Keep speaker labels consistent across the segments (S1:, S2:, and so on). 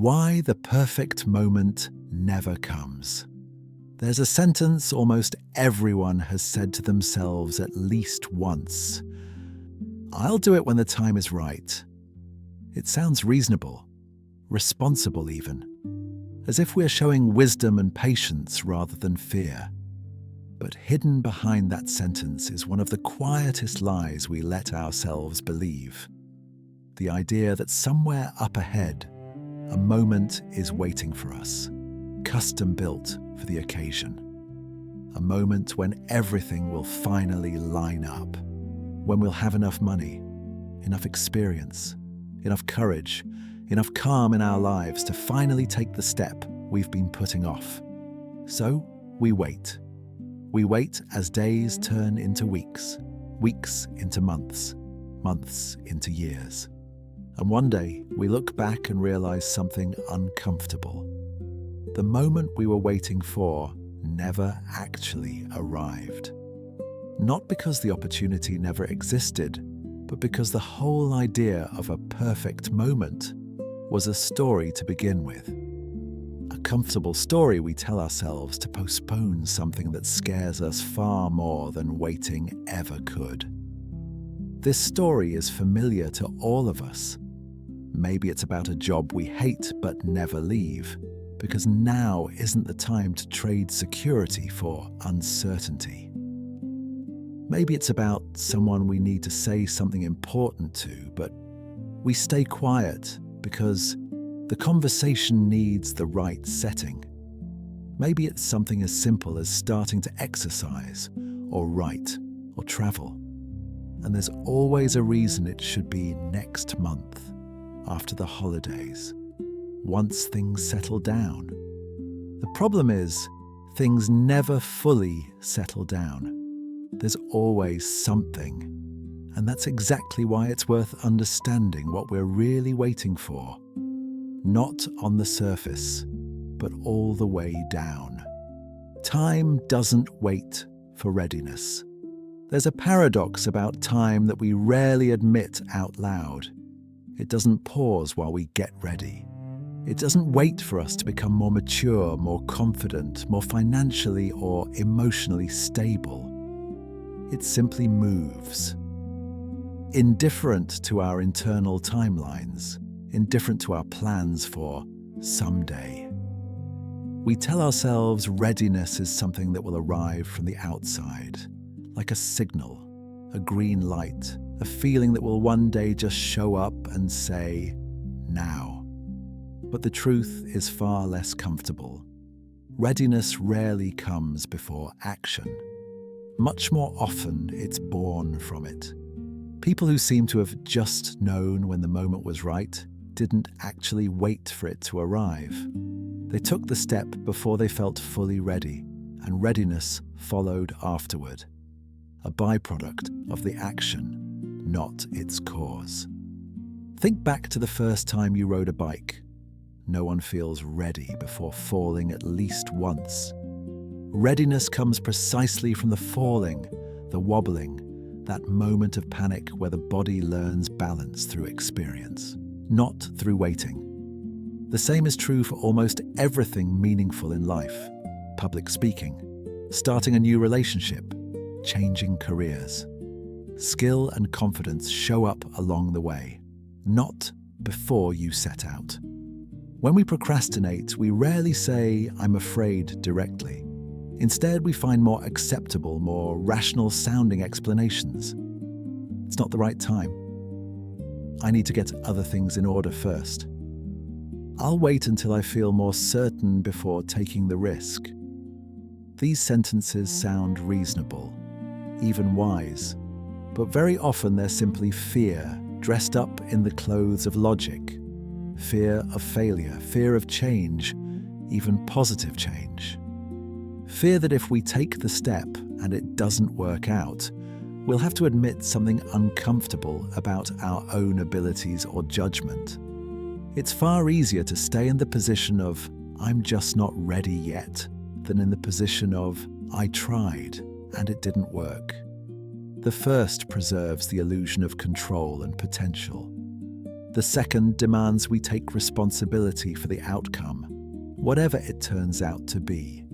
S1: Why the perfect moment never comes. There's a sentence almost everyone has said to themselves at least once. I'll do it when the time is right. It sounds reasonable, responsible even, as if we're showing wisdom and patience rather than fear. But hidden behind that sentence is one of the quietest lies we let ourselves believe. The idea that somewhere up ahead, a moment is waiting for us, custom built for the occasion. A moment when everything will finally line up, when we'll have enough money, enough experience, enough courage, enough calm in our lives to finally take the step we've been putting off. So we wait. We wait as days turn into weeks, weeks into months, months into years. And one day, we look back and realize something uncomfortable. The moment we were waiting for never actually arrived. Not because the opportunity never existed, but because the whole idea of a perfect moment was a story to begin with. A comfortable story we tell ourselves to postpone something that scares us far more than waiting ever could. This story is familiar to all of us. Maybe it's about a job we hate but never leave, because now isn't the time to trade security for uncertainty. Maybe it's about someone we need to say something important to, but we stay quiet because the conversation needs the right setting. Maybe it's something as simple as starting to exercise, or write, or travel. And there's always a reason it should be next month, after the holidays, once things settle down. The problem is, things never fully settle down. There's always something, and that's exactly why it's worth understanding what we're really waiting for. Not on the surface, but all the way down. Time doesn't wait for readiness. There's a paradox about time that we rarely admit out loud. It doesn't pause while we get ready. It doesn't wait for us to become more mature, more confident, more financially or emotionally stable. It simply moves. Indifferent to our internal timelines, indifferent to our plans for someday. We tell ourselves readiness is something that will arrive from the outside, like a signal, a green light, a feeling that will one day just show up and say, now. But the truth is far less comfortable. Readiness rarely comes before action. Much more often, it's born from it. People who seem to have just known when the moment was right didn't actually wait for it to arrive. They took the step before they felt fully ready, and readiness followed afterward. A byproduct of the action, not its cause. Think back to the first time you rode a bike. No one feels ready before falling at least once. Readiness comes precisely from the falling, the wobbling, that moment of panic where the body learns balance through experience, not through waiting. The same is true for almost everything meaningful in life. Public speaking, starting a new relationship, changing careers. Skill and confidence show up along the way, not before you set out. When we procrastinate, we rarely say, "I'm afraid," directly. Instead, we find more acceptable, more rational-sounding explanations. It's not the right time. I need to get other things in order first. I'll wait until I feel more certain before taking the risk. These sentences sound reasonable, even wise, but very often they're simply fear dressed up in the clothes of logic. Fear of failure, fear of change, even positive change. Fear that if we take the step and it doesn't work out, we'll have to admit something uncomfortable about our own abilities or judgment. It's far easier to stay in the position of, "I'm just not ready yet," than in the position of, "I tried and it didn't work." The first preserves the illusion of control and potential. The second demands we take responsibility for the outcome, whatever it turns out to be.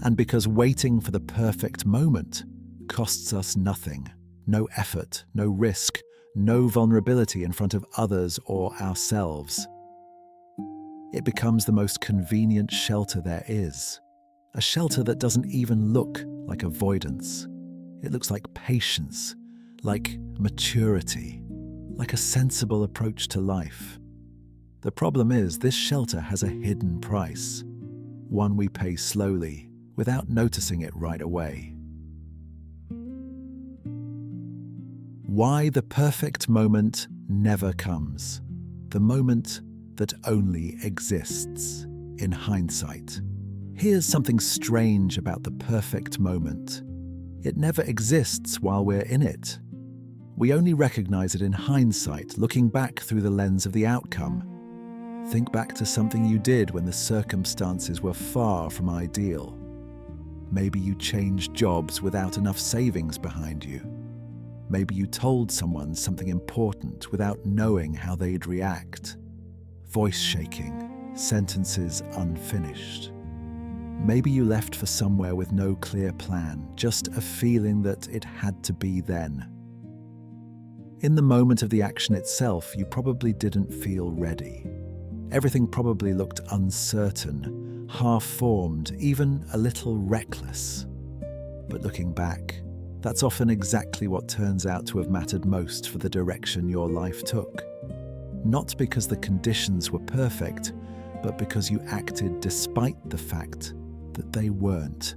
S1: And because waiting for the perfect moment costs us nothing, no effort, no risk, no vulnerability in front of others or ourselves, it becomes the most convenient shelter there is. A shelter that doesn't even look like avoidance. It looks like patience, like maturity, like a sensible approach to life. The problem is, this shelter has a hidden price, one we pay slowly, without noticing it right away. Why the perfect moment never comes. The moment that only exists in hindsight. Here's something strange about the perfect moment. It never exists while we're in it. We only recognize it in hindsight, looking back through the lens of the outcome. Think back to something you did when the circumstances were far from ideal. Maybe you changed jobs without enough savings behind you. Maybe you told someone something important without knowing how they'd react. Voice shaking, sentences unfinished. Maybe you left for somewhere with no clear plan, just a feeling that it had to be then. In the moment of the action itself, you probably didn't feel ready. Everything probably looked uncertain, half-formed, even a little reckless. But looking back, that's often exactly what turns out to have mattered most for the direction your life took. Not because the conditions were perfect, but because you acted despite the fact that they weren't.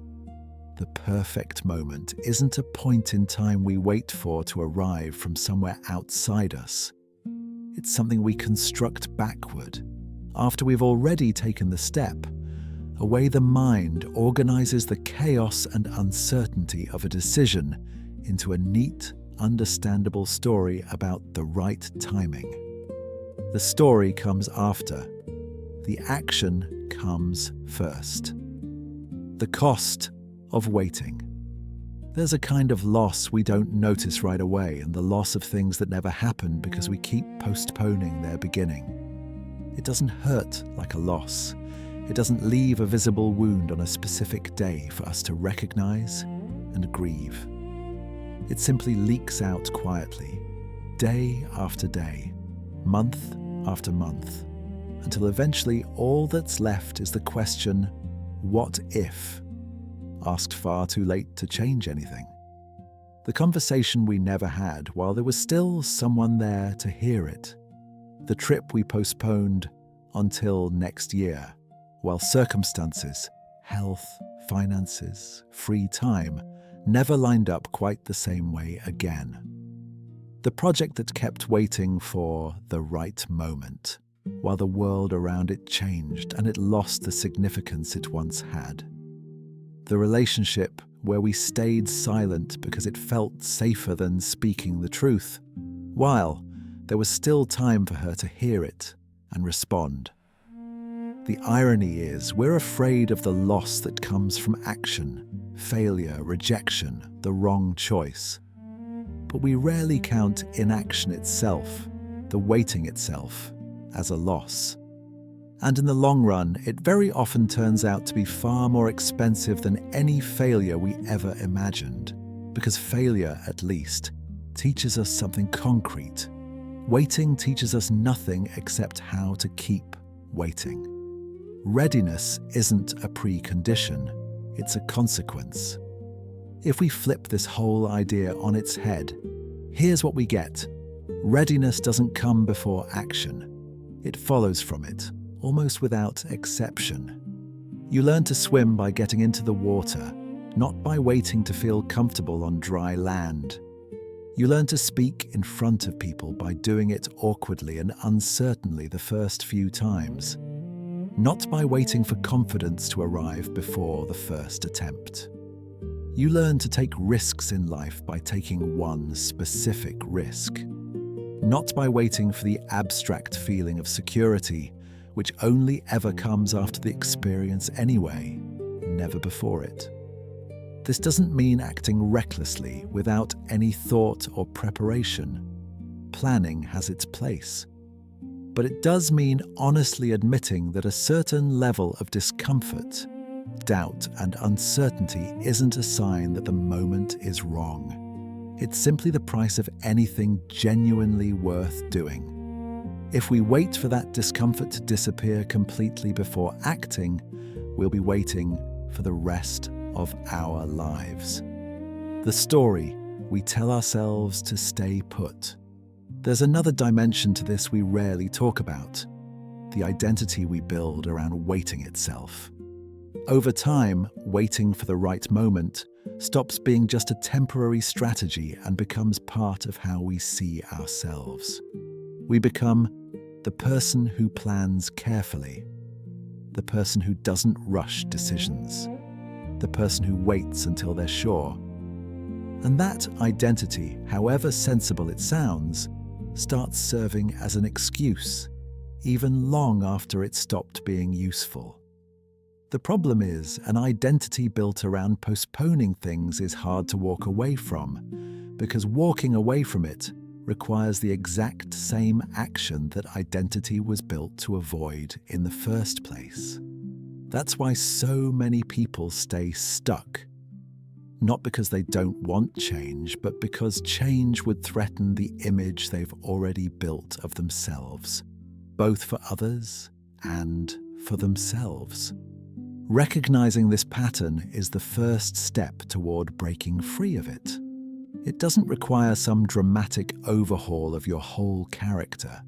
S1: The perfect moment isn't a point in time we wait for to arrive from somewhere outside us. It's something we construct backward, after we've already taken the step, a way the mind organizes the chaos and uncertainty of a decision into a neat, understandable story about the right timing. The story comes after. The action comes first. The cost of waiting. There's a kind of loss we don't notice right away, and the loss of things that never happen because we keep postponing their beginning. It doesn't hurt like a loss. It doesn't leave a visible wound on a specific day for us to recognize and grieve. It simply leaks out quietly, day after day, month after month, until eventually all that's left is the question, what if? Asked far too late to change anything. The conversation we never had while there was still someone there to hear it. The trip we postponed until next year, while circumstances, health, finances, free time, never lined up quite the same way again. The project that kept waiting for the right moment, while the world around it changed and it lost the significance it once had. The relationship where we stayed silent because it felt safer than speaking the truth, while there was still time for her to hear it and respond. The irony is, we're afraid of the loss that comes from action, failure, rejection, the wrong choice. But we rarely count inaction itself, the waiting itself, as a loss. And in the long run, it very often turns out to be far more expensive than any failure we ever imagined. Because failure, at least, teaches us something concrete. Waiting teaches us nothing except how to keep waiting. Readiness isn't a precondition, it's a consequence. If we flip this whole idea on its head, here's what we get. Readiness doesn't come before action. It follows from it, almost without exception. You learn to swim by getting into the water, not by waiting to feel comfortable on dry land. You learn to speak in front of people by doing it awkwardly and uncertainly the first few times, not by waiting for confidence to arrive before the first attempt. You learn to take risks in life by taking one specific risk, not by waiting for the abstract feeling of security, which only ever comes after the experience anyway, never before it. This doesn't mean acting recklessly without any thought or preparation. Planning has its place. but it does mean honestly admitting that a certain level of discomfort, doubt, and uncertainty isn't a sign that the moment is wrong. It's simply the price of anything genuinely worth doing. If we wait for that discomfort to disappear completely before acting, we'll be waiting for the rest of our lives. The story we tell ourselves to stay put. There's another dimension to this we rarely talk about: the identity we build around waiting itself. Over time, waiting for the right moment stops being just a temporary strategy and becomes part of how we see ourselves. We become the person who plans carefully, the person who doesn't rush decisions, the person who waits until they're sure. And that identity, however sensible it sounds, starts serving as an excuse, even long after it stopped being useful. The problem is, an identity built around postponing things is hard to walk away from, because walking away from it requires the exact same action that identity was built to avoid in the first place. That's why so many people stay stuck. Not because they don't want change, but because change would threaten the image they've already built of themselves, both for others and for themselves. Recognizing this pattern is the first step toward breaking free of it. It doesn't require some dramatic overhaul of your whole character.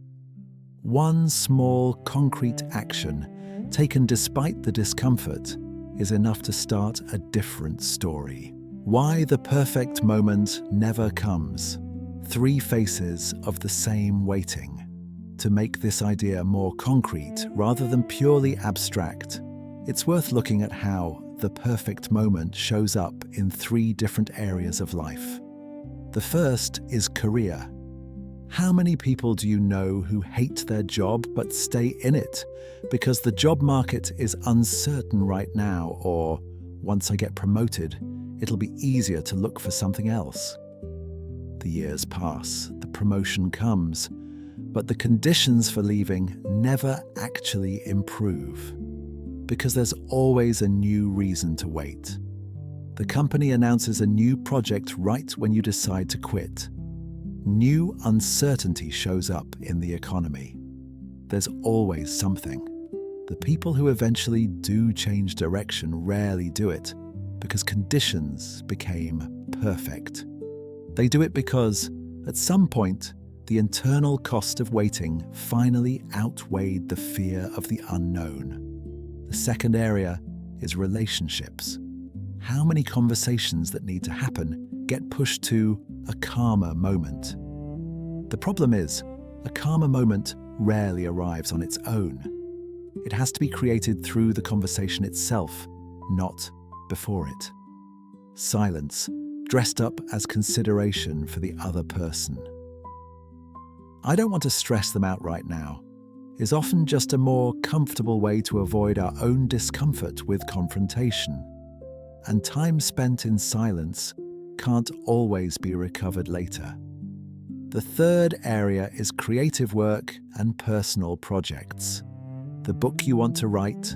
S1: One small, concrete action, taken despite the discomfort, is enough to start a different story. Why the perfect moment never comes. 3 faces of the same waiting. To make this idea more concrete rather than purely abstract, it's worth looking at how the perfect moment shows up in 3 different areas of life. The first is career. How many people do you know who hate their job but stay in it because the job market is uncertain right now, or once I get promoted, it'll be easier to look for something else? The years pass, the promotion comes, but the conditions for leaving never actually improve, because there's always a new reason to wait. The company announces a new project right when you decide to quit. New uncertainty shows up in the economy. There's always something. The people who eventually do change direction rarely do it because conditions became perfect. They do it because, at some point, the internal cost of waiting finally outweighed the fear of the unknown. The second area is relationships. How many conversations that need to happen get pushed to a calmer moment? The problem is, a calmer moment rarely arrives on its own. It has to be created through the conversation itself, not before it. Silence, dressed up as consideration for the other person. "I don't want to stress them out right now," is often just a more comfortable way to avoid our own discomfort with confrontation. And time spent in silence can't always be recovered later. The third area is creative work and personal projects. The book you want to write,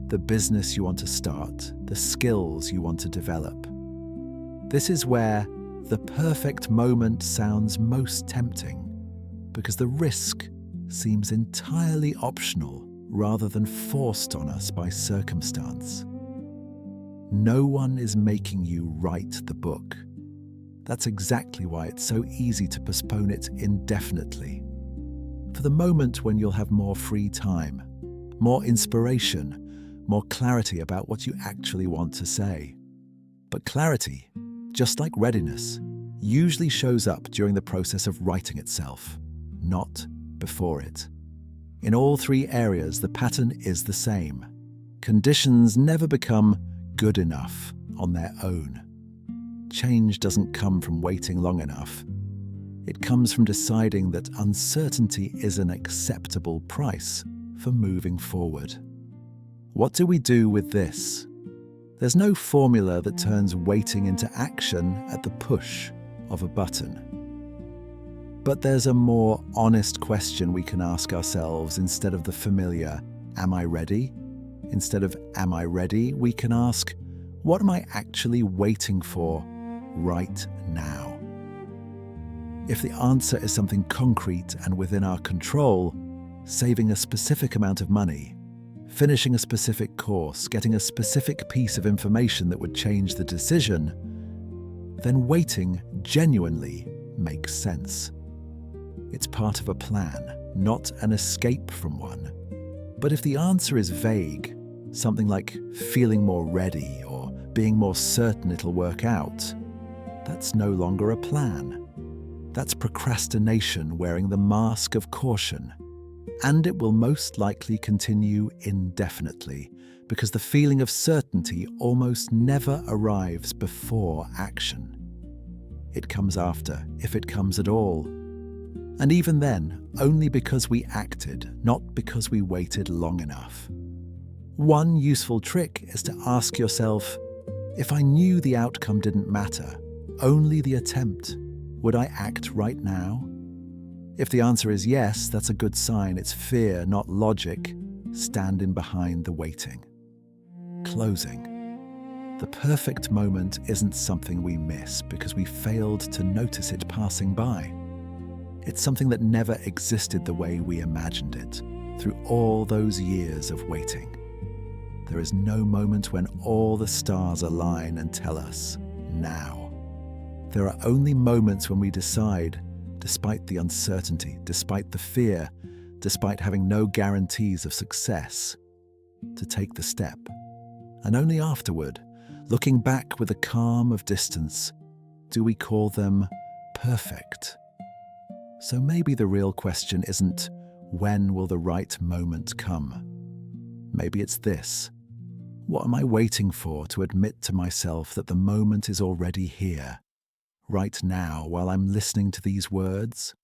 S1: the business you want to start, the skills you want to develop. This is where the perfect moment sounds most tempting, because the risk seems entirely optional rather than forced on us by circumstance. No one is making you write the book. That's exactly why it's so easy to postpone it indefinitely. For the moment when you'll have more free time, more inspiration, more clarity about what you actually want to say. But clarity, just like readiness, usually shows up during the process of writing itself, not before it. In all 3 areas, the pattern is the same. Conditions never become good enough on their own. Change doesn't come from waiting long enough. It comes from deciding that uncertainty is an acceptable price for moving forward. What do we do with this? There's no formula that turns waiting into action at the push of a button. But there's a more honest question we can ask ourselves instead of the familiar, am I ready? Instead of, am I ready? We can ask, what am I actually waiting for right now? If the answer is something concrete and within our control, saving a specific amount of money, finishing a specific course, getting a specific piece of information that would change the decision, then waiting genuinely makes sense. It's part of a plan, not an escape from one. But if the answer is vague, something like feeling more ready or being more certain it'll work out, that's no longer a plan. That's procrastination wearing the mask of caution. And it will most likely continue indefinitely because the feeling of certainty almost never arrives before action. It comes after, if it comes at all. And even then, only because we acted, not because we waited long enough. One useful trick is to ask yourself, if I knew the outcome didn't matter, only the attempt, would I act right now? If the answer is yes, that's a good sign. It's fear, not logic, standing behind the waiting. Closing. The perfect moment isn't something we miss because we failed to notice it passing by. It's something that never existed the way we imagined it through all those years of waiting. There is no moment when all the stars align and tell us, now. There are only moments when we decide, despite the uncertainty, despite the fear, despite having no guarantees of success, to take the step. And only afterward, looking back with a calm of distance, do we call them perfect. So maybe the real question isn't, when will the right moment come? Maybe it's this. What am I waiting for to admit to myself that the moment is already here, right now while I'm listening to these words?